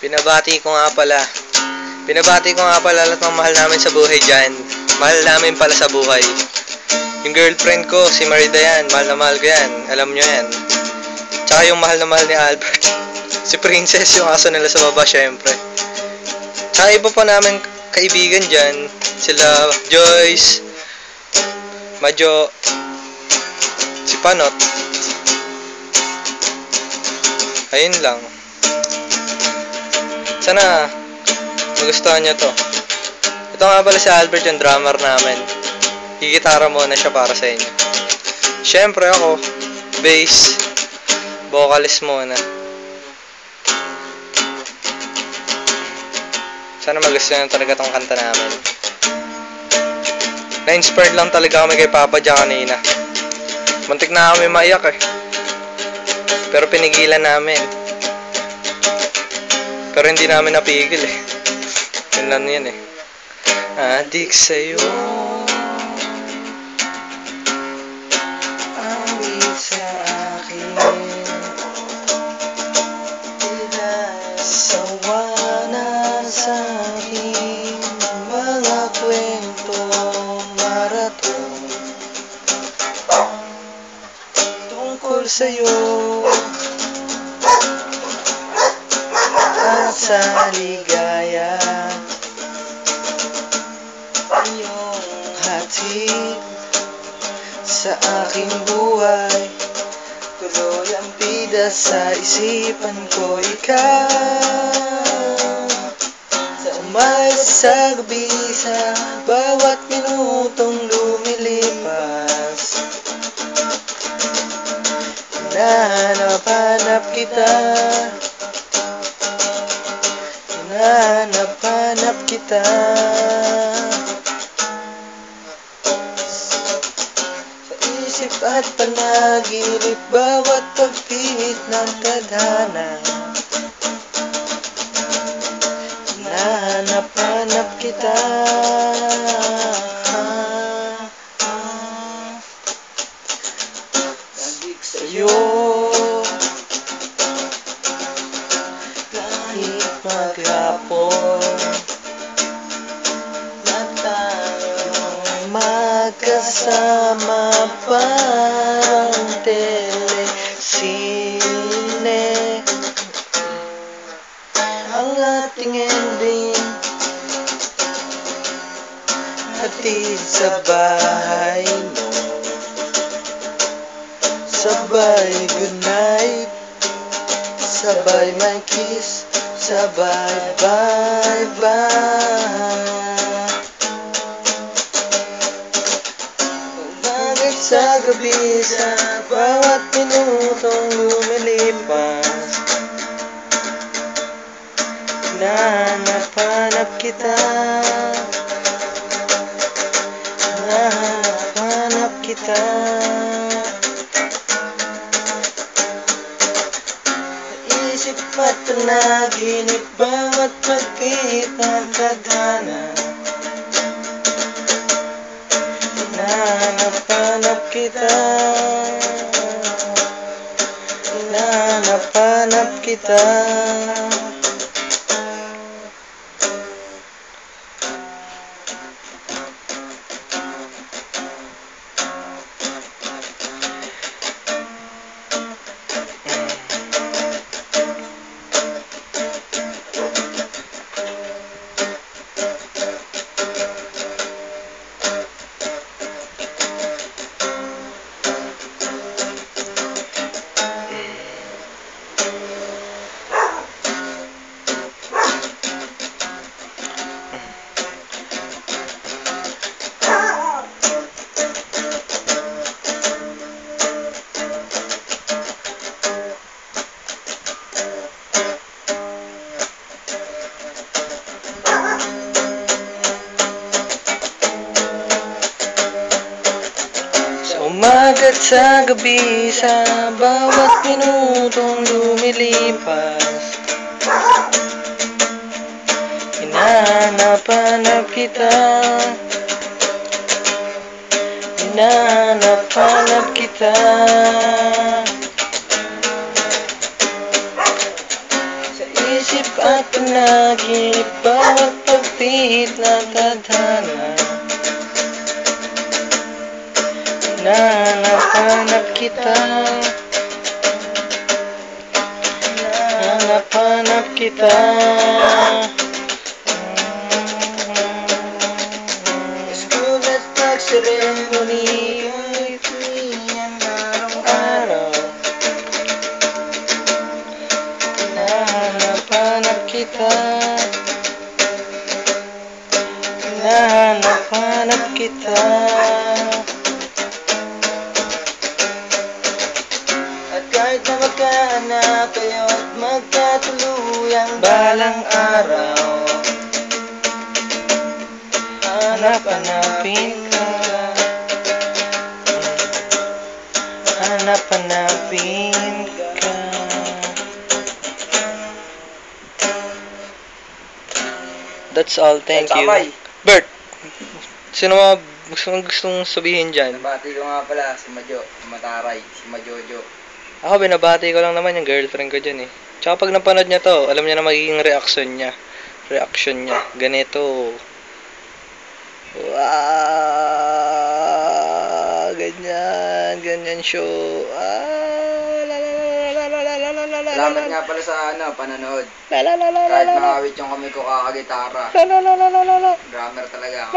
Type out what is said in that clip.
Binabati ko nga pala. Binabati ko nga pala lahat ng mahal namin sa buhay dyan. Mahal namin pala sa buhay. Yung girlfriend ko, si Marida yan. Mahal na mahal ko yan. Alam nyo yan. Tsaka yung mahal na mahal ni Albert. Si Princess, yung aso nila sa baba, syempre. Tsaka iba pa namin kaibigan dyan. Sila Joyce, Majo, si Panot. Ayun lang. Sana magustuhan nyo to. Ito nga pala si Albert, yung drummer namin. Gigitara muna siya para sa inyo. Siyempre ako, bass, vocalist muna. Sana magustuhan nyo talaga tong kanta namin. Na-inspired lang talaga kami kay Papa Jah kanina. Muntik na kami maiyak eh. Pero pinigilan namin. Pero hindi namin napigil eh. Yun lang yan eh. Adik sa'yo, awit sa akin, sawa na sa aking mga kwentong marathon tungkol sa'yo at sa ligaya iyong hatid sa aking buhay. Tuloy ang bida sa isipan ko, ikaw sa umalis sa gabi, sa bawat minutong lumilipas. Hinahanap-hanap kita, hinahanap-hanap kita. Sa isip at panaginip, bawat pagpihit ng tadhana. Hinahanap-hanap kita. Adik sa'yo, kahit maghapon na tayong magkasama pang telesine, ang ating ending hatid sa bahay mo. Sabay goodnight, sabay may kiss, sabay bye-bye. Umagat sa gabi, sa bawat minutong lumilipas. Hinahanap-hanap kita, hinahanap-hanap kita. Isip at panaginip, bawat pagpihit ng tadhana. Hinahanap-hanap kita, hinahanap-hanap kita. Umagat sa gabi, sa bawat minutong lumilipas. Hinahanap-hanap kita, hinahanap-hanap kita. Sa isip isip at panaginip, bawat pagpihit ng tadhana. Hinahanap-hanap kita, hinahanap-hanap kita. Eskulat pag-seremony, kahit niyan araw-araw. Hinahanap-hanap kita, hinahanap-hanap kita. At kahit na magkaanak kayo at magkatuluyang balang araw, hanap-hanapin ka, hanap-hanapin ka. That's all, thank you. Bert, sino mga gustong sabihin dyan? Nabati ko nga pala si Majo, si Mataray, si Majojo. Ako, binabati ko lang naman yung girlfriend ko dyan eh. Tsaka pag napanood niya to, alam niya na magiging reaction niya. Ganito. Wow, ganyan show. Salamat nga pala sa pananood. Kahit nakawit yung kami ko kakagitara. Drummer talaga ako.